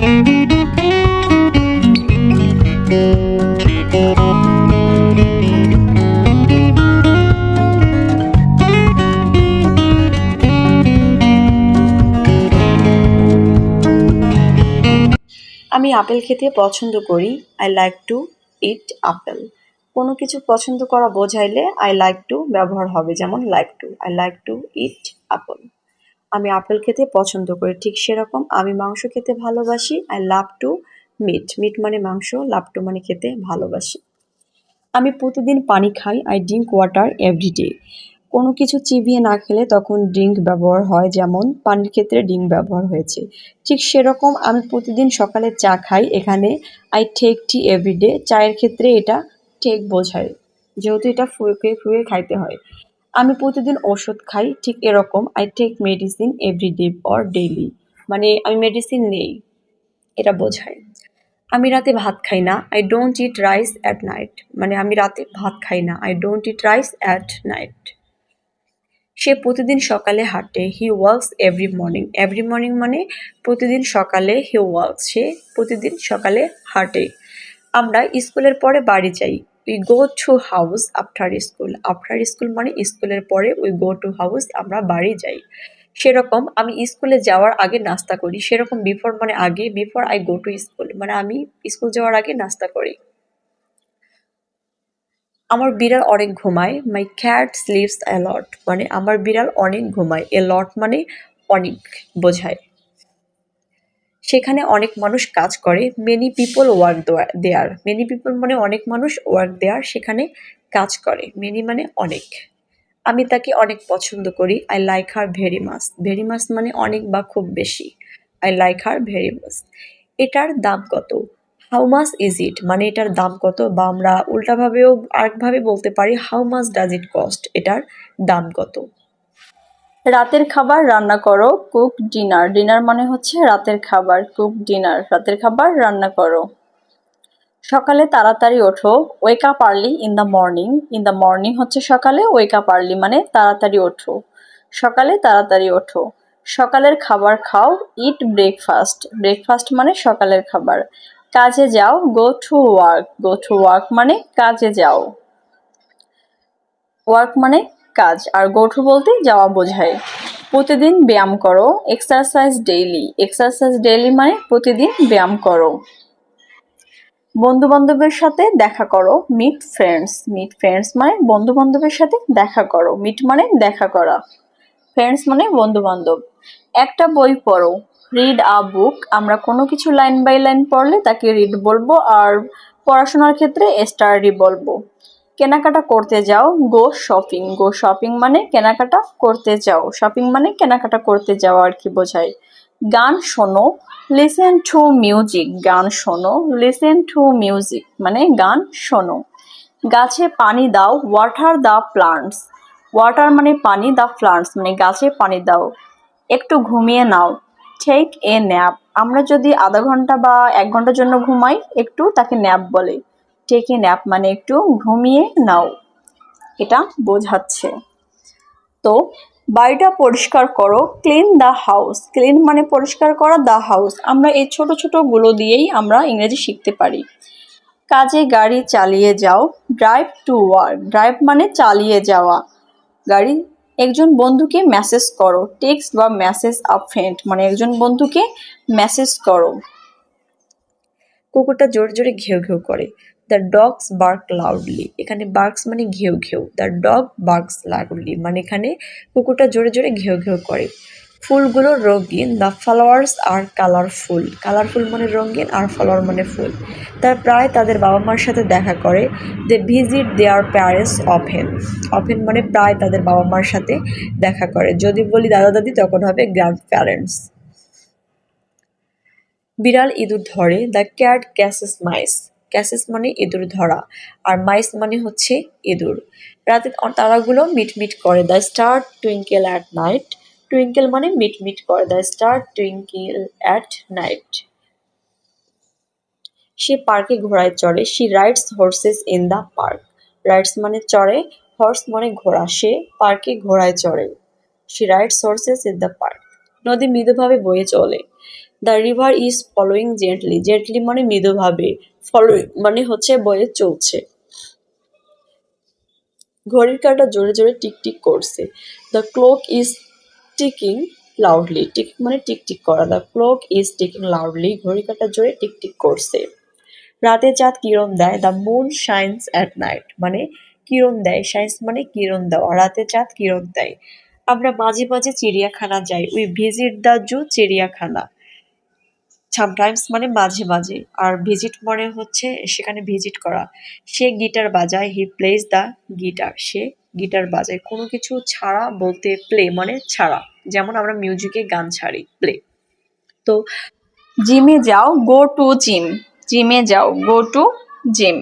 আমি আপেল খেতে পছন্দ করি। I like to eat apple. কোনো কিছু পছন্দ করা বোঝাইলে আই লাইক টু ব্যবহার হবে, যেমন like to, I like to eat apple. আমি আপেল খেতে পছন্দ করি, ঠিক সেরকম আমি মাংস খেতে ভালোবাসি। I love to meat. Meat মানে মাংস, লাভ টু মানে খেতে ভালোবাসি। আমি প্রতিদিন পানি খাই। I drink water every day. কোনো কিছু চিবিয়ে না খেলে তখন ড্রিঙ্ক ব্যবহার হয়, যেমন পানির ক্ষেত্রে ড্রিঙ্ক ব্যবহার হয়েছে। ঠিক সেরকম আমি প্রতিদিন সকালে চা খাই। এখানে আই টেক টি এভরিডে। চায়ের ক্ষেত্রে এটা টেক বোঝায়, যেহেতু এটা ফুয়ে ফুয়ে খাইতে হয়। আমি প্রতিদিন ওষুধ খাই, ঠিক এরকম I take medicine every day or daily, মানে আমি মেডিসিন নেই, এটা বোঝায়। আমি রাতে ভাত খাই না। I don't eat rice at night, মানে আমি রাতে ভাত খাই না। I don't eat rice at night. সে প্রতিদিন সকালে হাঁটে। He walks every morning. Every morning মানে প্রতিদিন সকালে। হি ওয়াকস, সে প্রতিদিন সকালে হাঁটে। আমরা স্কুলের পরে বাড়ি যাই। We go to house after school. After school মানে স্কুলের পরে, উই গো টু হাউস, আমরা বাড়ি যাই। সেরকম আমি স্কুলে যাওয়ার আগে নাস্তা করি। সেরকম বিফোর মানে আগে, before I go to school মানে আমি স্কুল যাওয়ার আগে নাস্তা করি। আমার বিড়াল অনেক ঘুমায়। মাই ক্যাট স্লিপস এ লট, মানে আমার বিড়াল অনেক ঘুমায়। এ লট মানে অনেক বোঝায়। সেখানে অনেক মানুষ কাজ করে। Many people work there. Many people মানে অনেক মানুষ, ওয়ার্ক দেয়ার সেখানে কাজ করে। মেনি মানে অনেক। আমি তাকে অনেক পছন্দ করি। I like her very much. Very much মানে অনেক বা খুব বেশি। I like her very much. এটার দাম কত? হাউ মাচ ইজ ইট, মানে এটার দাম কত, বা আমরা উল্টাভাবেও আরেকভাবে বলতে পারি how much does it cost, এটার দাম কত। রাতের খাবার রান্না করো। Cook dinner. ডিনার মানে হচ্ছে রাতের খাবার। কুক ডিনার, রাতের খাবার রান্না করো। সকালে তাড়াতাড়ি ওঠো। Wake up early in the morning. In the morning হচ্ছে সকালে, ওয়েক আপ আর্লি মানে তাড়াতাড়ি ওঠো। সকালে তাড়াতাড়ি ওঠো। সকালের খাবার খাও। Eat breakfast. ব্রেকফাস্ট মানে সকালের খাবার। কাজে যাও। Go to work. Go to work মানে কাজে যাও। ওয়ার্ক মানে কাজ, আর গো টু বলতে যাওয়া বোঝায়। প্রতিদিন ব্যায়াম করো। Exercise daily. এক্সারসাইজ ডেইলি মানে প্রতিদিন ব্যায়াম করো। বন্ধু বান্ধবের সাথে দেখা করো। Meet friends. মিট ফ্রেন্ডস মানে বন্ধু বান্ধবের সাথে দেখা করো। মিট মানে দেখা করা, ফ্রেন্ডস মানে বন্ধু বান্ধব। একটা বই পড়ো। রিড আ বুক। আমরা কোনো কিছু লাইন বাই লাইন পড়লে তাকে রিড বলবো, আর পড়াশোনার ক্ষেত্রে স্টাডি বলবো। কেনাকাটা করতে যাও। Go shopping. গো শপিং মানে কেনাকাটা করতে যাও। শপিং মানে কেনাকাটা করতে যাওয়া আর কি বোঝায়। গান শোনো। Listen to music. গান শোনো। লিসেন টু মিউজিক মানে গান শোনো। গাছে পানি দাও। Water the plants. ওয়াটার মানে পানি, দ্য প্লান্টস মানে গাছে পানি দাও। একটু ঘুমিয়ে নাও। Take a nap. আমরা যদি আধা ঘন্টা বা 1 ঘন্টার জন্য ঘুমাই একটু, তাকে ন্যাপ বলে। টেক এ ন্যাপ মানে একটু ঘুমিয়ে নাও, এটা বোঝাচ্ছে। তো বাড়িটা পরিষ্কার করো। Clean the house. ক্লিন মানে পরিষ্কার করা, দ্য হাউস আমরা এই ছোট ছোট গুলো দিয়েই আমরা ইংরেজি শিখতে পারি। কাজে গাড়ি চালিয়ে যাও। Drive to work. ড্রাইভ মানে চালিয়ে যাওয়া গাড়ি। একজন বন্ধুকে মেসেজ করো। টেক্সট বা মেসেজ আ ফ্রেন্ড মানে একজন বন্ধুকে মেসেজ করো। কুকুরটা জোরে জোরে ঘেউ ঘেউ করে। The dogs bark loudly. এখানে বার্কস মানে ঘেউ ঘেউ। দ্য ডগ বার্কস লাউডলি মানে এখানে কুকুরটা জোরে জোরে ঘেউ ঘেউ করে। ফুলগুলো রঙিন। The flowers are colourful. Colourful মানে রঙিন, আর ফ্লাওয়ার মানে ফুল। তারা প্রায় তাদের বাবা মার সাথে দেখা করে। They visit their parents often. Often মানে প্রায় তাদের বাবা মার সাথে দেখা করে। যদি বলি দাদা দাদি তখন হবে গ্র্যান্ড প্যারেন্টস। বিড়াল ইঁদুর ধরে। The cat catches mice. Catches মানে ইঁদুর ধরা, আর মাইস মানে হচ্ছে ইঁদুর। রাতে তারাগুলো মিটমিট করে। The star twinkle at night. Twinkle মানে মিটমিট করে। The star twinkle at night. সে পার্কে ঘোড়ায় চড়ে। She rides horses in the park. Rides মানে চড়ে, হর্স মানে ঘোড়া। সে পার্কে ঘোড়ায় চড়ে। She rides horses in the park. নদী মৃদুভাবে বয়ে চলে। The river is following gently, gently মানে মৃদুভাবে, ফলোয়িং মানে হচ্ছে বয়ে চলছে। ঘড়ির কাঁটা জোরে জোরে টিকটিক করছে। The clock is ticking loudly, tick মানে টিকটিক করা। The clock is ticking loudly, ঘড়ির কাঁটা জোরে টিকটিক করছে। রাতে চাঁদ কিরণ দেয়। The moon shines at night, মানে কিরণ দেয়, শাইন্স মানে কিরণ দেওয়া, রাতে চাঁদ কিরণ দেয়। আমরা মাঝে মাঝে চিড়িয়াখানা যাই। উই ভিজিট দ্য জু, চিড়িয়াখানা। সামটাইমস মানে মাঝে মাঝে, আর ভিজিট মানে হচ্ছে সেখানে ভিজিট করা। সে গিটার বাজায়, হি প্লেজ দ্য গিটার, সে গিটার বাজায়। কোনো কিছু ছাড়া বলতে প্লে মানে ছাড়া, যেমন আমরা মিউজিকে গান ছাড়ি, প্লে। তো জিমে যাও, গো টু জিম। জিমে যাও, গো টু জিম।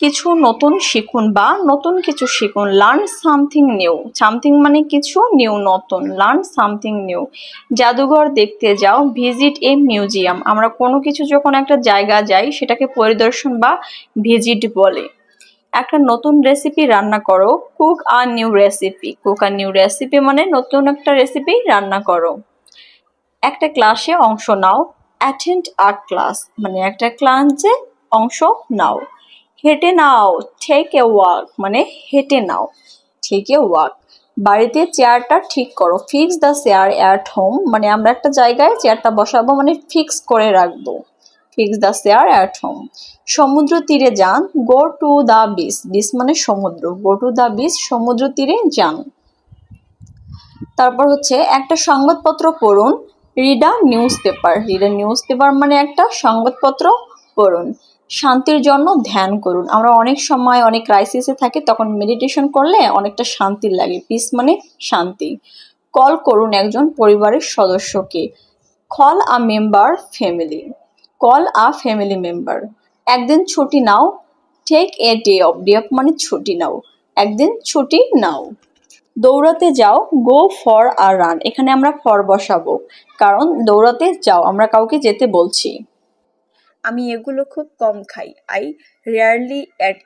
কিছু নতুন শিখুন বা নতুন কিছু শিখুন, লার্ন সামথিং নিউ। সামথিং মানে কিছু, নিউ নতুন, লার্ন সামথিং নিউ। জাদুঘর দেখতে যাও, ভিজিট এ মিউজিয়াম। আমরা কোনো কিছু যখন একটা জায়গা যাই সেটাকে পরিদর্শন বা ভিজিট বলে। একটা নতুন রেসিপি রান্না করো, cook a new recipe. Cook a new recipe মানে নতুন একটা রেসিপি রান্না করো। একটা ক্লাসে অংশ নাও, অ্যাটেন্ড আ ক্লাস মানে একটা ক্লাসে অংশ নাও। হেঁটে নাও, টেক এ ওয়াক মানে হেঁটে নাও, টেক এ ওয়াক। বাড়িতে চেয়ারটা ঠিক করো, fix the chair at home মানে আমরা একটা জায়গায় চেয়ারটা বসাবো মানে ফিক্স করে রাখবো, fix the chair at home. সমুদ্র তীরে যান, go to the beach. Beach মানে সমুদ্র, গো টু দ্য বিচ, সমুদ্র তীরে যান। তারপর হচ্ছে একটা সংবাদপত্র পড়ুন, read a news paper. Read a news paper মানে একটা সংবাদপত্র পড়ুন। শান্তির জন্য ধ্যান করুন। আমরা অনেক সময় অনেক ক্রাইসিসে থাকি, তখন মেডিটেশন করলে অনেকটা শান্তি লাগে। পিস মানে শান্তি। কল করুন একজন পরিবারের সদস্যকে, call a member family, call a family member. একদিন ছুটি নাও, take a day off. Day off মানে ছুটি নাও, একদিন ছুটি নাও। দৌড়াতে যাও, গো ফর আ রান। এখানে আমরা ফর বসাবো, কারণ দৌড়াতে যাও আমরা কাউকে যেতে বলছি। আমি এগুলো খুব কম খাই। I rarely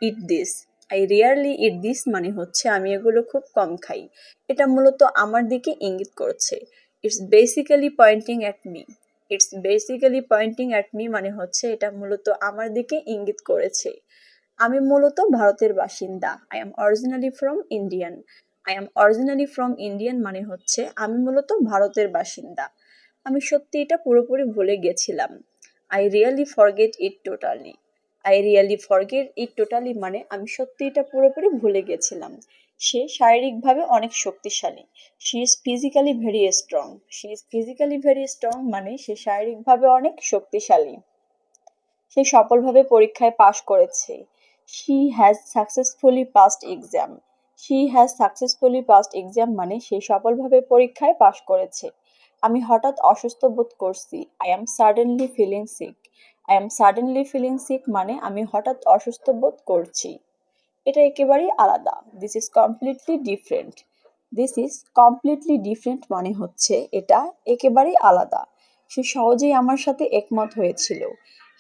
it this. I rarely it this মানে হচ্ছে আমি এগুলো খুব কম খাই। এটা মূলত আমার দিকে ইঙ্গিত করছে। It's basically pointing at me. It's basically pointing at me মানে হচ্ছে এটা মূলত আমার দিকে ইঙ্গিত করেছে। আমি মূলত ভারতের বাসিন্দা। I am originally from Indian. I am originally from Indian মানে হচ্ছে আমি মূলত ভারতের বাসিন্দা। আমি সত্যি এটা পুরোপুরি ভুলে গেছিলাম। I really forget it totally. I really forget it totally মানে আমি সত্যি এটা পুরোপুরি ভুলে গেছিলাম। সে শারীরিকভাবে অনেক শক্তিশালী। She is physically very strong. She is physically very strong মানে সে শারীরিকভাবে অনেক শক্তিশালী। সে সফলভাবে পরীক্ষায় পাশ করেছে। She has successfully passed exam. She has successfully passed exam মানে সে সফলভাবে পরীক্ষায় পাশ করেছে। আমি হঠাৎ অসুস্থ বোধ করছি। I am suddenly feeling sick. I am suddenly feeling sick মানে আমি হঠাৎ অসুস্থ বোধ করছি। এটা একেবারেই আলাদা। This is completely different. This is completely different মানে হচ্ছে এটা একেবারেই আলাদা। সে সহজেই আমার সাথে একমত হয়েছিল।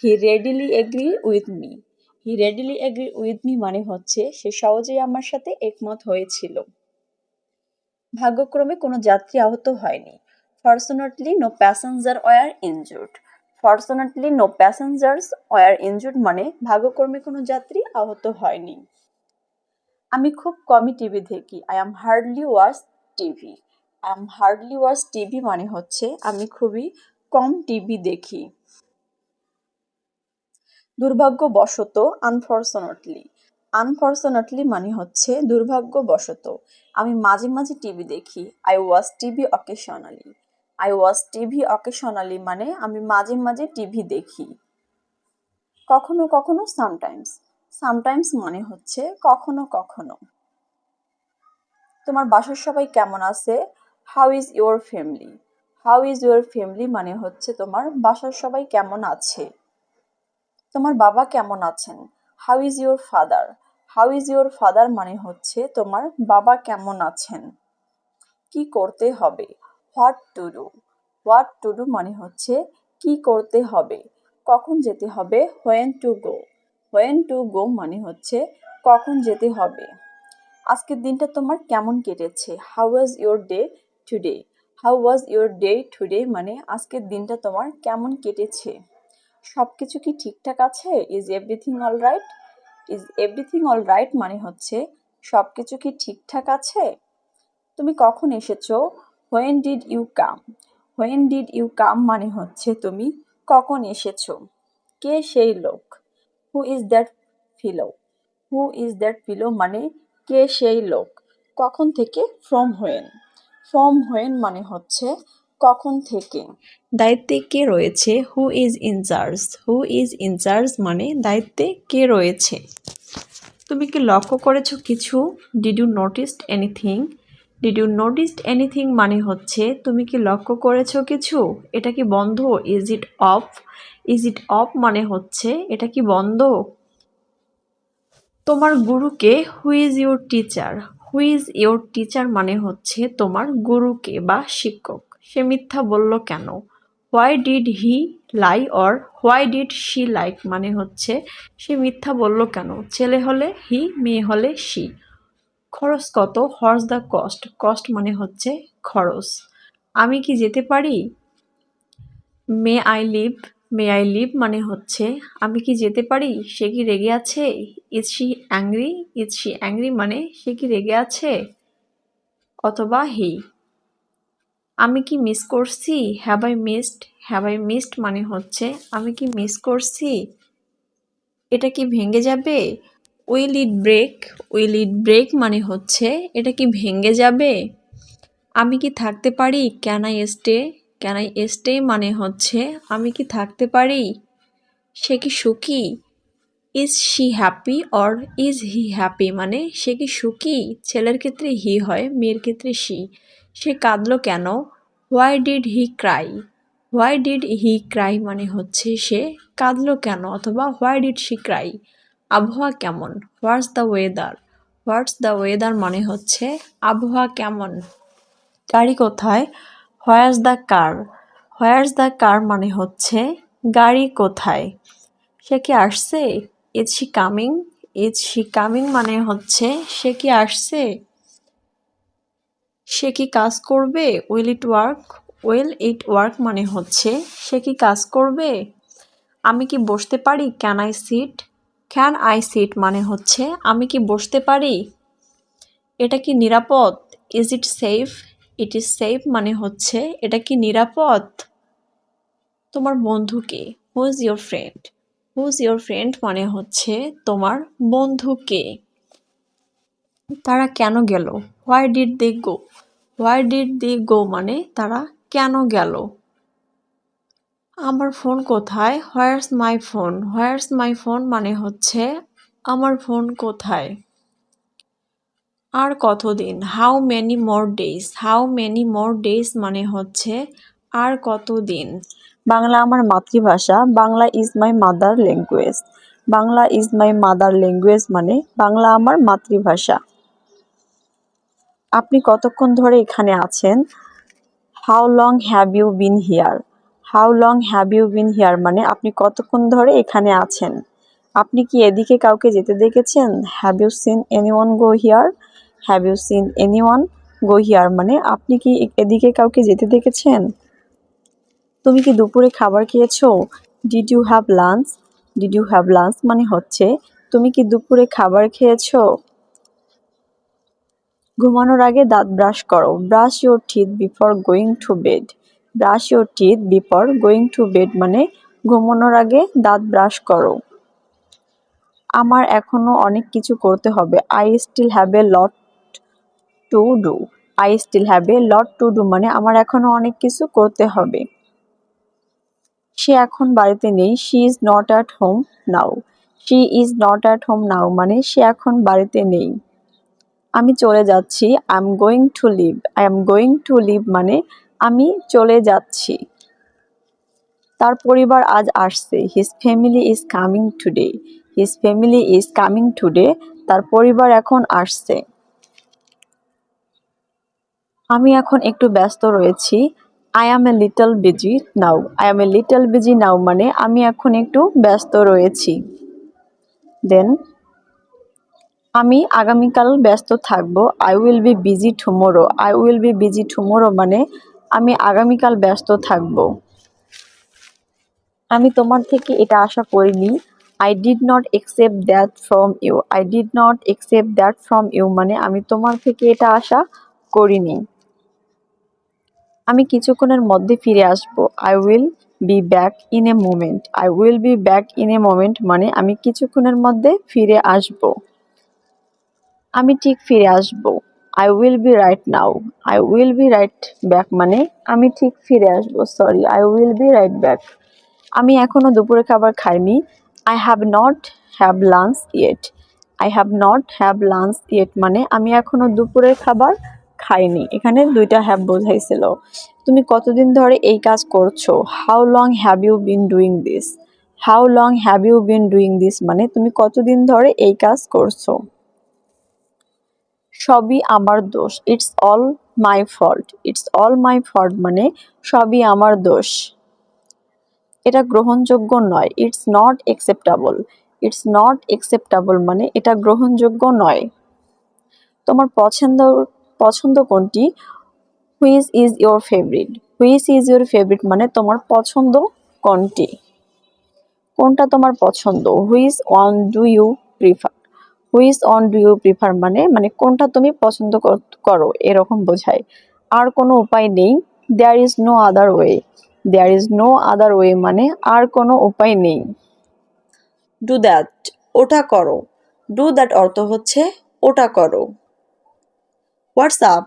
He readily agree with me. He readily agree with me মানে হচ্ছে সে সহজেই আমার সাথে একমত হয়েছিল। ভাগ্যক্রমে কোনো যাত্রী আহত হয়নি। Fortunately no passenger were injured. Fortunately no passengers were injured মানে ভাগ্যক্রমে কোনো যাত্রী আহত হয়নি। আমি খুব কমই টিভি দেখি। I am hardly watch TV. I am hardly watch TV মানে হচ্ছে আমি খুবই কম টিভি দেখি। দুর্ভাগ্যবশত, আনফরচুনেটলি। আনফরচুনেটলি মানে হচ্ছে দুর্ভাগ্যবশত। আমি মাঝে মাঝে টিভি দেখি। I watch TV occasionally. I watch TV occasionally মানে আমি মাঝে মাঝে টিভি দেখি। কখনো কখনো সামটাইমস। সামটাইমস মানে হচ্ছে কখনো কখনো। তোমার বাসার সবাই কেমন আছে? How is your family? How is your family মানে হচ্ছে তোমার বাসার সবাই কেমন আছে। তোমার বাবা কেমন আছেন? How is your father? How is your father মানে হচ্ছে তোমার বাবা কেমন আছেন। কি করতে হবে? What to do. What to do মানে হচ্ছে কি করতে হবে। কখন যেতে হবে? When to go. When to go মানে হচ্ছে কখন যেতে হবে। আজকের দিনটা তোমার কেমন কেটেছে? How was your day today? How was your day today মানে আজকের দিনটা তোমার কেমন কেটেছে। সব কিছু কি ঠিকঠাক আছে? Is everything all right? Is everything all right মানে হচ্ছে সব কিছু কি ঠিকঠাক আছে। তুমি কখন এসেছো? When did you come? When did you come মানে হচ্ছে তুমি কখন এসেছো। কে সেই লোক? Who is that fellow? Who is that fellow মানে কে সেই লোক। কখন থেকে? From when. ফ্রম হোয়েন মানে হচ্ছে কখন থেকে। দায়িত্বে কে রয়েছে? Who is incharge? Who is incharge মানে দায়িত্বে কে রয়েছে। তুমি কি লক্ষ্য করেছো কিছু? Did you noticed anything? Did you noticed anything মানে হচ্ছে তুমি কি লক্ষ্য করেছো কিছু। এটা কি বন্ধ? Is it off? Is it off মানে হচ্ছে এটা কি বন্ধ। তোমার গুরুকে? Who is your teacher? Who is your teacher মানে হচ্ছে তোমার গুরুকে বা শিক্ষক। সে মিথ্যা বলল কেন? Why did he lie or why did she like মানে হচ্ছে সে মিথ্যা বলল কেন। ছেলে হলে হি, মেয়ে হলে শি। খরচ কত? Horse the cost? কস্ট মানে হচ্ছে খরচ। আমি কি যেতে পারি? May I leave? May I leave মানে হচ্ছে আমি কি যেতে পারি। সে কি রেগে আছে? Is she angry? Is she angry মানে সে কি রেগে আছে। অথবা হি। আমি কি মিস করছি? Have I missed? Have I missed মানে হচ্ছে আমি কি মিস করছি। এটা কি ভেঙে যাবে? Will it break? Will it break মানে হচ্ছে এটা কি ভেঙে যাবে। আমি কি থাকতে পারি? Can I stay? Can I stay মানে হচ্ছে আমি কি থাকতে পারি। সে কি সুখী? Is she happy or is he happy মানে সে কি সুখী। ছেলের ক্ষেত্রে হি হয়, মেয়ের ক্ষেত্রে শি। সে কাঁদলো কেন? Why did he Cry? Why did he Cry মানে হচ্ছে সে কাঁদলো কেন অথবা হোয়াই ডিড শি ক্রাই। আবহাওয়া কেমন? What's the weather? What's the weather মানে হচ্ছে আবহাওয়া কেমন। গাড়ি কোথায়? হোয়ারস দ্য কার? হোয়ারস দ্য কার মানে হচ্ছে গাড়ি কোথায়। সে কি আসছে? Is she coming? Is she coming মানে হচ্ছে সে কি আসছে। সে কি কাজ করবে? Will it work? Will it work মানে হচ্ছে সে কি কাজ করবে। আমি কি বসতে পারি? Can I sit? Can I sit মানে হচ্ছে আমি কি বসতে পারি। এটা কি নিরাপদ? Is it safe? It is safe মানে হচ্ছে এটা কি নিরাপদ। তোমার বন্ধুকে? Who is your friend? Who is your friend মানে হচ্ছে তোমার বন্ধুকে। তারা কেন গেল? Why did they go? Why did they go মানে তারা কেন গেল। আমার ফোন কোথায়? হোয়ারস মাই ফোন? হোয়ারস মাই ফোন মানে হচ্ছে আমার ফোন কোথায়। আর কতদিন? How many more days? How many more days মানে হচ্ছে আর কতদিন। বাংলা আমার মাতৃভাষা। Bangla is my mother language. Bangla is my mother language মানে বাংলা আমার মাতৃভাষা। আপনি কতক্ষণ ধরে এখানে আছেন? How long have you been here? How long have you been here মানে আপনি কতক্ষণ ধরে এখানে আছেন। আপনি কি এদিকে কাউকে যেতে দেখেছেন? Have you seen anyone go here? Have you seen anyone go here মানে আপনি কি এদিকে কাউকে যেতে দেখেছেন। তুমি কি দুপুরে খাবার খেয়েছো? Did you have lunch? Did you have lunch মানে হচ্ছে তুমি কি দুপুরে খাবার খেয়েছো। ঘুমানোর আগে দাঁত ব্রাশ করো। Brush your teeth before going to bed. Brush your teeth before going to bed মানে ঘুমানোর আগে দাঁত ব্রাশ করো। আমার এখনো অনেক কিছু করতে হবে। I still have a lot to do. I still have a lot to do মানে আমার এখনো অনেক কিছু করতে হবে। সে এখন বাড়িতে নেই। She is not at home now. She is not at home now মানে সে এখন বাড়িতে নেই। আমি চলে যাচ্ছি। I am going to leave. I am going to leave মানে আমি চলে যাচ্ছি। তার পরিবার আজ আসছে। His family is coming today. His family is coming today তার পরিবার এখন আসছে। আমি এখন একটু ব্যস্ত রয়েছি। I am a little busy now. I am a little busy নাও মানে আমি এখন একটু ব্যস্ত রয়েছি। দেন আমি আগামীকাল ব্যস্ত থাকবো। I will be busy tomorrow. I will be busy tomorrow মানে আমি আগামীকাল ব্যস্ত থাকব। আমি তোমার থেকে এটা আশা করিনি। I did not accept that from you. I did not accept that from you মানে আমি তোমার থেকে এটা আশা করিনি। আমি কিছুক্ষণের মধ্যে ফিরে আসব। I will be back in a moment. I will be back in a moment মানে আমি কিছুক্ষণের মধ্যে ফিরে আসব। আমি ঠিক ফিরে আসব। I will be right now. I will be right back মানে আমি ঠিক ফিরে আসব। Sorry, I will be right back. আমি এখনো দুপুরের খাবার খাইনি। I have not have lunch yet. I have not have lunch yet মানে আমি এখনো দুপুরের খাবার খাইনি। এখানে দুইটা have বোঝাইছিল। তুমি কতদিন ধরে এই কাজ করছো? How long have you been doing this? How long have you been doing this মানে তুমি কতদিন ধরে এই কাজ করছো? সবই আমার দোষ। It's all my fault. It's all my fault মানে সবই আমার দোষ। এটা গ্রহণযোগ্য নয়। It's not acceptable. It's not acceptable মানে এটা গ্রহণযোগ্য নয়। তোমার পছন্দ কোনটি? Which is your favorite? Which is your favorite মানে তোমার পছন্দ কোনটি? কোনটা তোমার পছন্দ? Which one do you prefer? Which one do you prefer মানে কোনটা তুমি পছন্দ করো এরকম বোঝায়। আর কোনো উপায় নেই। There is no other way. There is no other way মানে আর কোনো উপায় নেই। Do that ওটা করো। Do that অর্থ হচ্ছে ওটা করো। হোয়াটসঅ্যাপ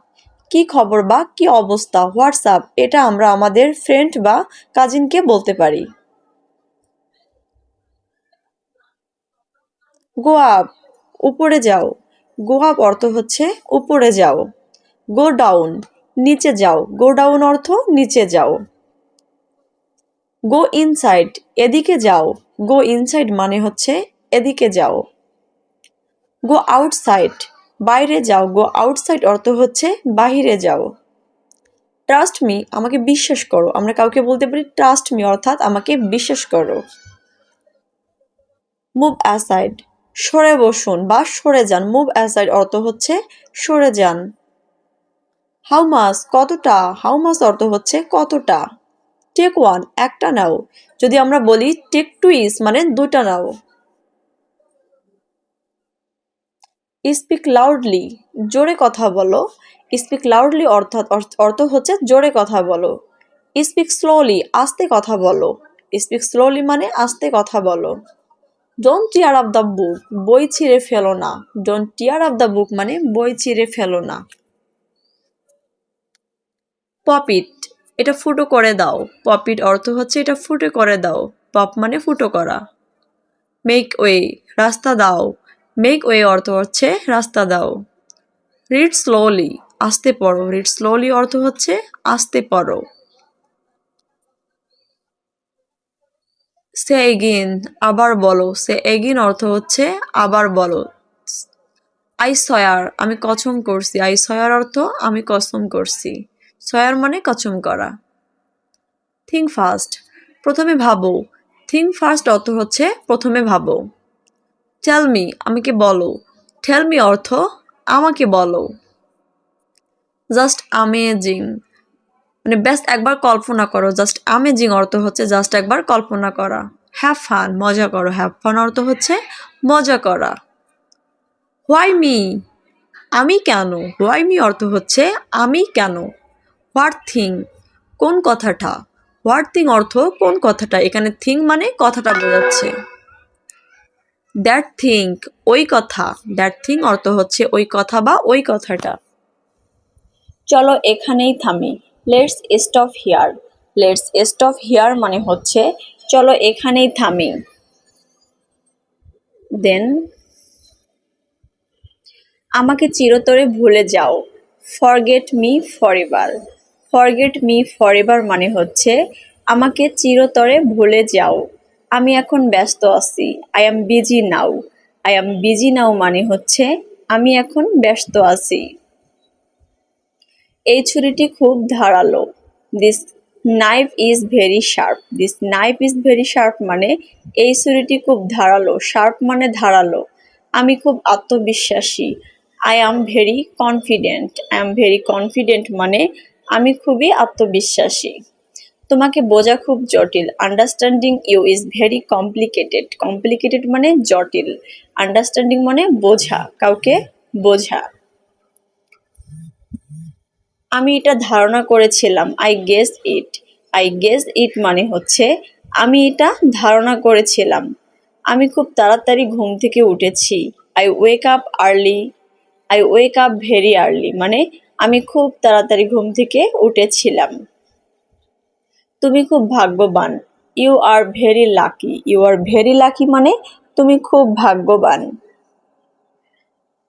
কি খবর বা কি অবস্থা? হোয়াটসঅ্যাপ এটা আমরা আমাদের ফ্রেন্ড বা কাজিনকে বলতে পারি। গো আপ উপরে যাও। গো আপ অর্থ হচ্ছে উপরে যাও। গো ডাউন নিচে যাও। গো ডাউন অর্থ নিচে যাও। গো ইনসাইড এদিকে যাও। গো ইনসাইড মানে হচ্ছে এদিকে যাও। গো আউটসাইড বাইরে যাও। গো আউটসাইড অর্থ হচ্ছে বাহিরে যাও। ট্রাস্ট মি আমাকে বিশ্বাস করো। আমরা কাউকে বলতে পারি ট্রাস্ট মি অর্থাৎ আমাকে বিশ্বাস করো। মুভ অ্যাসাইড সরে বসুন বা সরে যান। মুভ অ্যাসাইড অর্থ হচ্ছে সরে যান। হাউ মাচ কতটা। হাউ মাচ অর্থ হচ্ছে কতটা। টেক ওয়ান একটা নাও। যদি আমরা বলি টেক টুইস মানে দুটা নাও। স্পিক লাউডলি জোরে কথা বলো। স্পিক লাউডলি অর্থ হচ্ছে জোরে কথা বলো। স্পিক স্লোলি আস্তে কথা বলো। স্পিক স্লোলি মানে আস্তে কথা বলো। Don't tear up the book বই ছিঁড়ে ফেলো না। Don't tear up the book মানে বই ছিঁড়ে ফেলো না। পপ ইট এটা ফুটো করে দাও। পপ ইট অর্থ হচ্ছে এটা ফুটো করে দাও। পপ মানে ফুটো করা। মেক ওয়ে রাস্তা দাও। মেক ওয়ে অর্থ হচ্ছে রাস্তা দাও। রিড স্লোলি আস্তে পড়ো। রিড স্লোলি অর্থ হচ্ছে আস্তে পড়ো। সে এগেইন আবার বলো। সে এগেইন অর্থ হচ্ছে আবার বলো। আই সয়ার আমি কসম করছি। আই সয়ার অর্থ আমি কসম করছি। সয়ার মানে কসম করা। থিঙ্ক ফার্স্ট প্রথমে ভাবো। থিঙ্ক ফার্স্ট অর্থ হচ্ছে প্রথমে ভাবো। টেল মি আমাকে বলো। টেল মি অর্থ আমাকে বলো। জাস্ট অ্যামেজিং মানে বেস্ট একবার কল্পনা করো। জাস্ট অ্যামেজিং অর্থ হচ্ছে জাস্ট একবার কল্পনা করা। হ্যাভ ফান মজা করো। হ্যাভ ফান অর্থ হচ্ছে মজা করা। হোয়াই মি আমি কেন। হোয়াই মি অর্থ হচ্ছে আমি কেন। হোয়াট থিং কোন কথাটা। হোয়াট থিং অর্থ কোন কথাটা। এখানে থিং মানে কথাটা বোঝাচ্ছে। দ্যাট থিং ওই কথা। দ্যাট থিং অর্থ হচ্ছে ওই কথা বা ওই কথাটা। চলো এখানেই থামি। Let's stop here. Let's stop here মানে হচ্ছে চলো এখানেই থামি। দেন আমাকে চিরতরে ভুলে যাও। Forget me forever. Forget me forever মানে হচ্ছে আমাকে চিরতরে ভুলে যাও। আমি এখন ব্যস্ত আছি। I am busy now. I am busy now মানে হচ্ছে আমি এখন ব্যস্ত আছি। এই ছুরিটি খুব ধারালো। This knife is very sharp. This knife is very sharp মানে এই ছুরিটি খুব ধারালো। শার্প মানে ধারালো। আমি খুব আত্মবিশ্বাসী। I am very confident. I am very confident মানে আমি খুবই আত্মবিশ্বাসী। তোমাকে বোঝা খুব জটিল। Understanding you is very complicated. Complicated মানে জটিল, আন্ডারস্ট্যান্ডিং মানে বোঝা, কাউকে বোঝা। আমি এটা ধারণা করেছিলাম। I guess it. I guess ইট মানে হচ্ছে আমি এটা ধারণা করেছিলাম। আমি খুব তাড়াতাড়ি ঘুম থেকে উঠেছি। I wake up early. I wake up very early মানে আমি খুব তাড়াতাড়ি ঘুম থেকে উঠেছিলাম। তুমি খুব ভাগ্যবান। You are very lucky. You are very lucky মানে তুমি খুব ভাগ্যবান।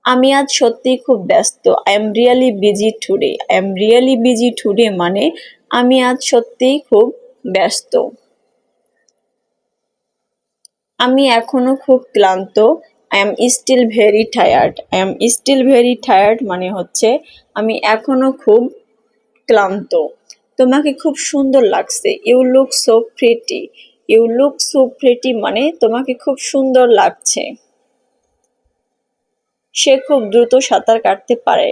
আমি আজ সত্যিই খুব ব্যস্ত। I am really busy today. I am really busy today মানে আমি আজ সত্যিই খুব ব্যস্ত। আমি এখনো খুব ক্লান্ত। I am still very tired. I am still very tired মানে হচ্ছে আমি এখনো খুব ক্লান্ত। তোমাকে খুব সুন্দর লাগছে। You look so pretty. You look so pretty মানে তোমাকে খুব সুন্দর লাগছে। সে খুব দ্রুত সাঁতার কাটতে পারে।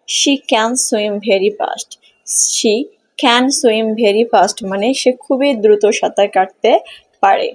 She can swim very fast. She can swim very fast মানে সে খুবই দ্রুত সাঁতার কাটতে পারে।